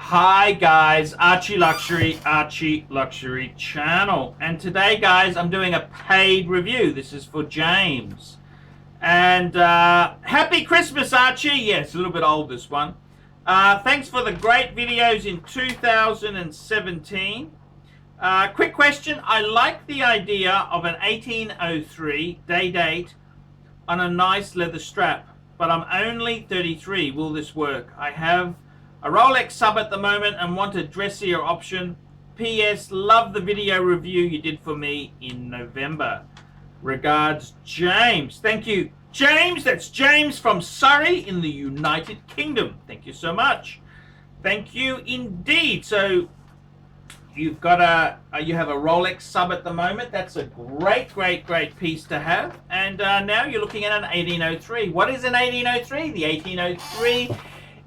Hi guys, Archie Luxury channel, and today guys I'm doing a paid review. This is for James, and happy Christmas, Archie. Yes, a little bit old, this one. Thanks for the great videos in 2017. Quick question: I like the idea of an 1803 day date on a nice leather strap, but I'm only 33. Will this work? I have a Rolex sub at the moment and want a dressier option. P.S. Love the video review you did for me in November. Regards, James. Thank you, James. That's James from Surrey in the United Kingdom. Thank you so much. Thank you indeed. So you've got you have a Rolex sub at the moment. That's a great piece to have. And now you're looking at an 1803. What is an 1803? The 1803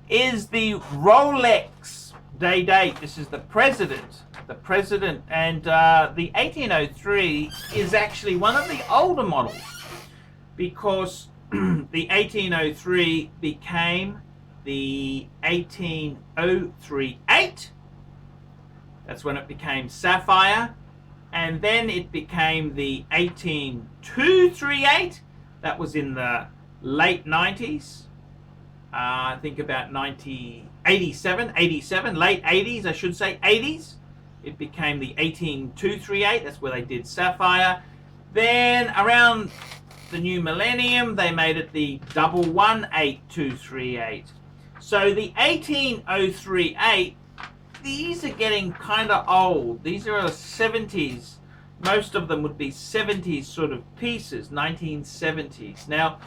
is the Rolex day date. This is the president, and the 1803 is actually one of the older models, because the 1803 became the 18038. That's when it became sapphire, and then it became the 18238. That was in the late 90s. I think about 87, late 80s, I should say, 80s. It became the 18238. That's where they did sapphire. Then around the new millennium, they made it the 11838. So the 18038, these are getting kind of old. These are 70s. Most of them would be 70s sort of pieces, 1970s. Now,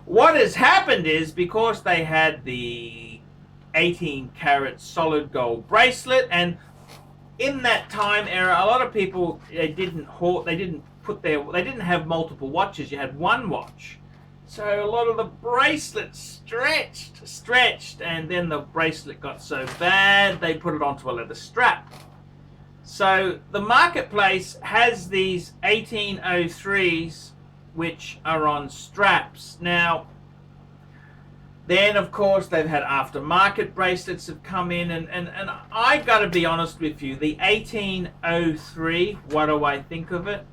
what has happened is, because they had the 18-karat solid gold bracelet, and in that time era, a lot of people, they didn't have multiple watches. You had one watch, so a lot of the bracelets stretched, and then the bracelet got so bad they put it onto a leather strap. So the marketplace has these 1803s which are on straps. Now, then of course they've had aftermarket bracelets have come in, and I gotta be honest with you, the 1803, what do I think of it?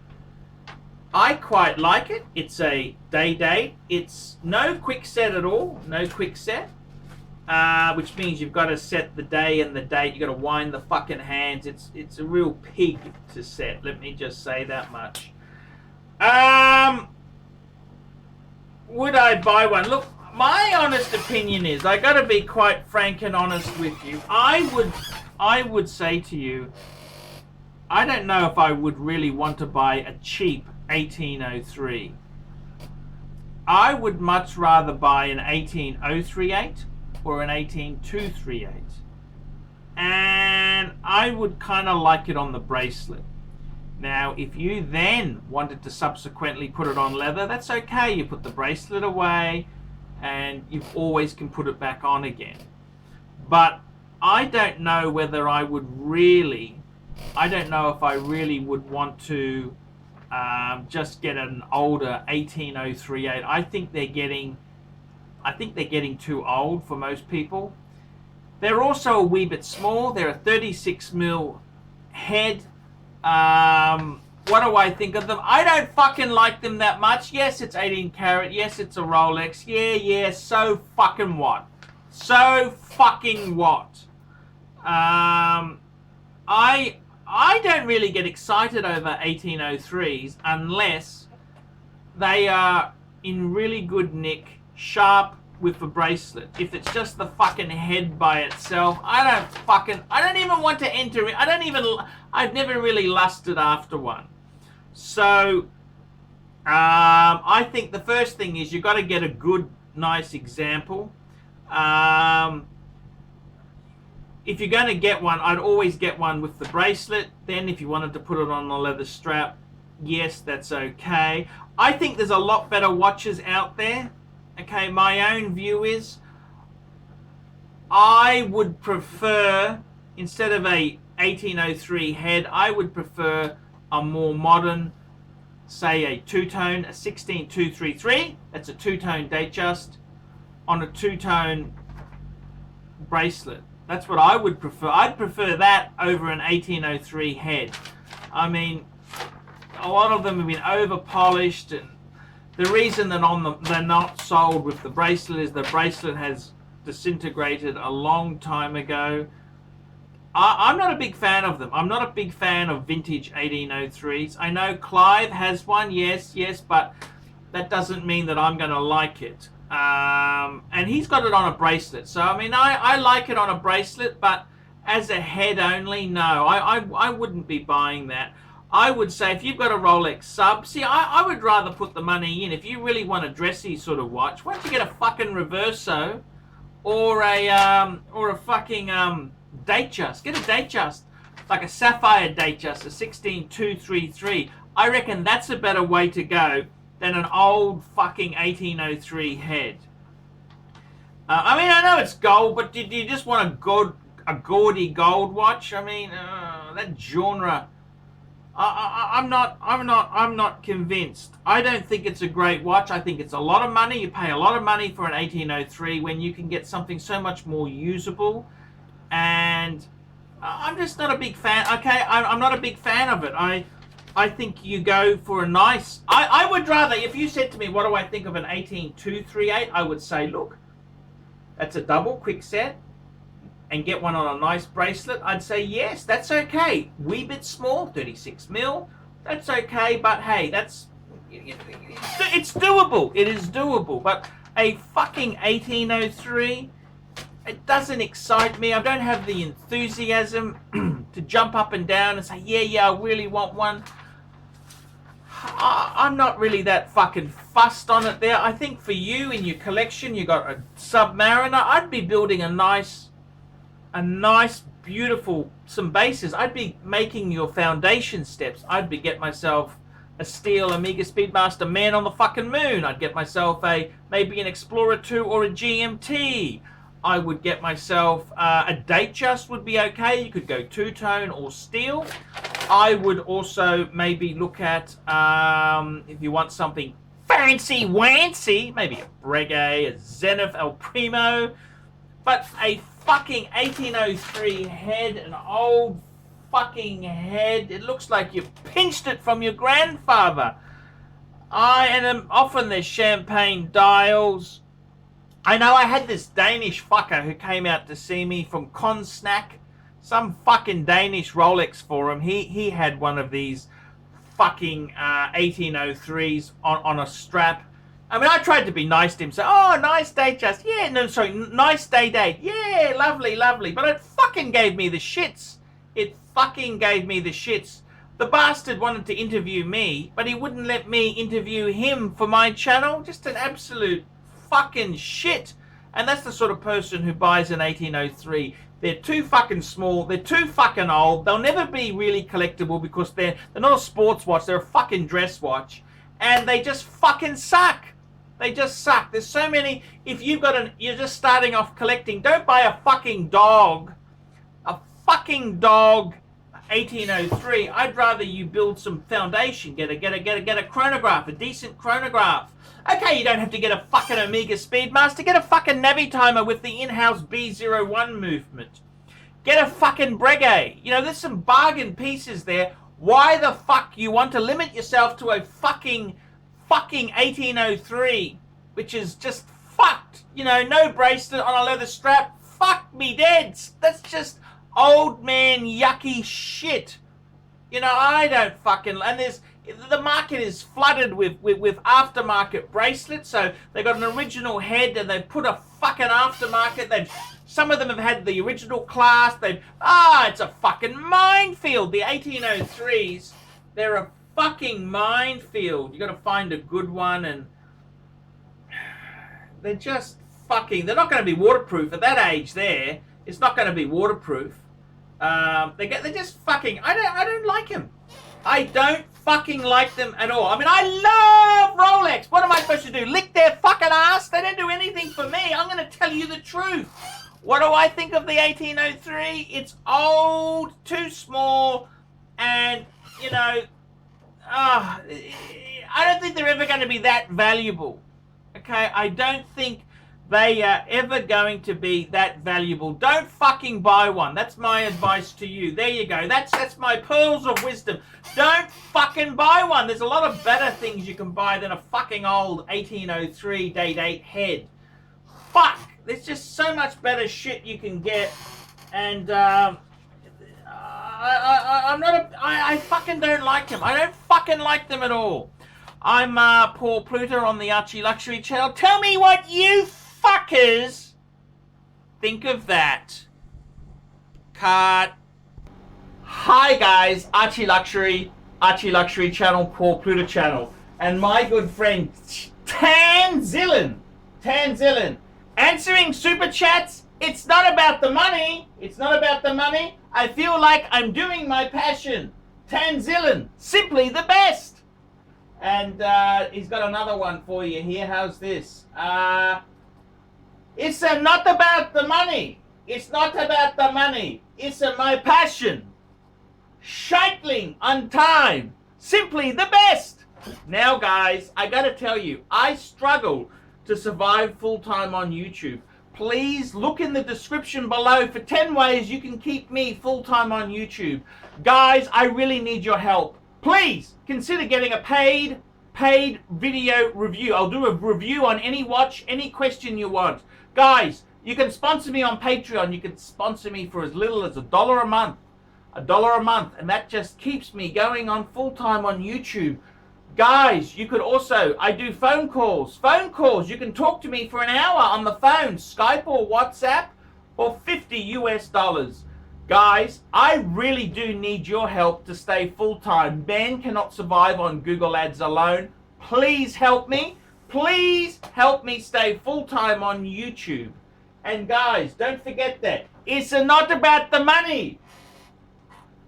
I quite like it. It's a day date. It's no quick set at all, which means you've got to set the day and the date. You've got to wind the fucking hands. It's a real pig to set, let me just say that much. Would I buy one? Look, my honest opinion is, I gotta be quite frank and honest with you. I would say to you, I don't know if I would really want to buy a cheap 1803. I would much rather buy an 18038 or an 18238. And I would kind of like it on the bracelet. Now, if you then wanted to subsequently put it on leather, that's okay. You put the bracelet away and you always can put it back on again. But I don't know whether I would really, I don't know if I really would want to just get an older 18038. I think they're getting too old for most people. They're also a wee bit small. They're a 36mm head. What do I think of them? I don't fucking like them that much. Yes, it's 18 karat. Yes, it's a Rolex. Yeah, so fucking what? So fucking what? I don't really get excited over 1803s unless they are in really good nick, sharp with the bracelet. If it's just the fucking head by itself, I don't even want to enter it. I've never really lusted after one. So I think the first thing is, you've got to get a good, nice example. If you're going to get one, I'd always get one with the bracelet. Then if you wanted to put it on the leather strap, yes, that's okay. I think there's a lot better watches out there. Okay, my own view is, I would prefer, instead of a 1803 head, I would prefer a more modern, say a two-tone, a 16233. That's a two-tone date just on a two-tone bracelet. That's what I would prefer. I'd prefer that over an 1803 head. I mean, a lot of them have been over polished, and the reason that they're not sold with the bracelet is the bracelet has disintegrated a long time ago. I'm not a big fan of them. I'm not a big fan of vintage 1803s. I know Clive has one, yes, but that doesn't mean that I'm going to like it. And he's got it on a bracelet. So, I mean, I like it on a bracelet, but as a head only, no. I wouldn't be buying that. I would say if you've got a Rolex sub, see, I would rather put the money in. If you really want a dressy sort of watch, why don't you get a fucking Reverso or a fucking Datejust. Get a Datejust, like a Sapphire Datejust, a 16233. I reckon that's a better way to go than an old fucking 1803 head. I mean, I know it's gold, but do you just want a gaudy gold watch? I mean, that genre. I'm not convinced. I don't think it's a great watch. I think it's a lot of money. You pay a lot of money for an 1803 when you can get something so much more usable. And I'm just not a big fan. Okay, I'm not a big fan of it. I think you go for a nice... I would rather, if you said to me, what do I think of an 18238? I would say, look, that's a double quick set, and get one on a nice bracelet. I'd say, yes, that's okay. Wee bit small, 36 mil. That's okay, but hey, it's doable. It is doable. But a fucking 1803... it doesn't excite me. I don't have the enthusiasm to jump up and down and say, yeah, I really want one. I'm not really that fucking fussed on it there. I think for you in your collection, you got a Submariner. I'd be building a nice, beautiful, some bases. I'd be making your foundation steps. I'd be get myself a steel Omega Speedmaster Man on the fucking Moon. I'd get myself maybe an Explorer 2 or a GMT. I would get myself a Datejust would be okay. You could go two-tone or steel. I would also maybe look at, if you want something fancy-wancy, maybe a Breguet, a Zenith El Primo. But a fucking 1803 head, an old fucking head. It looks like you pinched it from your grandfather. And often there's champagne dials. I know I had this Danish fucker who came out to see me from Consnack, some fucking Danish Rolex forum. He had one of these fucking 1803s on a strap. I mean, I tried to be nice to him, say, oh, nice Datejust. Yeah, no, sorry, nice date. Yeah, lovely. But it fucking gave me the shits. The bastard wanted to interview me, but he wouldn't let me interview him for my channel. Just an absolute fucking shit. And that's the sort of person who buys an 1803. They're too fucking small, they're too fucking old, they'll never be really collectible because they're not a sports watch, they're a fucking dress watch, and they just fucking suck. There's so many. If you're just starting off collecting, don't buy a fucking dog 1803. I'd rather you build some foundation. Get a chronograph, a decent chronograph. Okay, you don't have to get a fucking Omega Speedmaster. Get a fucking Navitimer with the in-house B01 movement. Get a fucking Breguet. You know, there's some bargain pieces there. Why the fuck you want to limit yourself to a fucking 1803, which is just fucked. You know, no bracelet on a leather strap. Fuck me dead. That's just old man yucky shit. You know, I don't fucking... And the market is flooded with aftermarket bracelets. So they've got an original head and they've put a fucking aftermarket. Some of them have had the original class. It's a fucking minefield. The 1803s, they're a fucking minefield. You got to find a good one, and they're just fucking... They're not going to be waterproof at that age. There, it's not going to be waterproof. They're just fucking... I don't like them. I don't fucking like them at all. I mean, I love Rolex. What am I supposed to do? Lick their fucking ass? They don't do anything for me. I'm going to tell you the truth. What do I think of the 1803? It's old, too small, and, you know, I don't think they're ever going to be that valuable. Okay? I don't think they are ever going to be that valuable. Don't fucking buy one. That's my advice to you. There you go. That's my pearls of wisdom. Don't fucking buy one. There's a lot of better things you can buy than a fucking old 1803 date 8 head. Fuck. There's just so much better shit you can get. And I fucking don't like them. I don't fucking like them at all. I'm Paul Pluta on the Archie Luxury channel. Tell me what you fuckers think of that. Cut. Hi guys, Archie Luxury channel, Paul Pluta channel, and my good friend Tanzillin, answering super chats. It's not about the money. It's not about the money. I feel like I'm doing my passion. Tanzillin, simply the best. And he's got another one for you here. How's this? It's not about the money. It's not about the money. It's my passion. Scheitling on time. Simply the best. Now, guys, I got to tell you, I struggle to survive full-time on YouTube. Please look in the description below for 10 ways you can keep me full-time on YouTube. Guys, I really need your help. Please consider getting a paid video review. I'll do a review on any watch, any question you want. Guys, you can sponsor me on Patreon. You can sponsor me for as little as $1 a month. $1 a month. And that just keeps me going on full-time on YouTube. Guys, you could also, I do phone calls. You can talk to me for an hour on the phone, Skype or WhatsApp, for $50 US. Guys, I really do need your help to stay full-time. Men cannot survive on Google Ads alone. Please help me. Please help me stay full-time on YouTube. And guys, don't forget that. It's not about the money.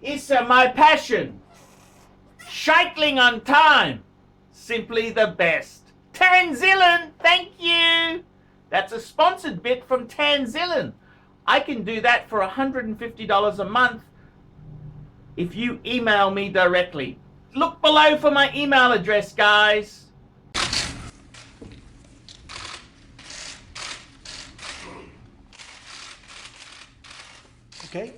It's my passion. Scheitling on time. Simply the best. Tanzillin, thank you. That's a sponsored bit from Tanzillin. I can do that for $150 a month if you email me directly. Look below for my email address, guys. Okay.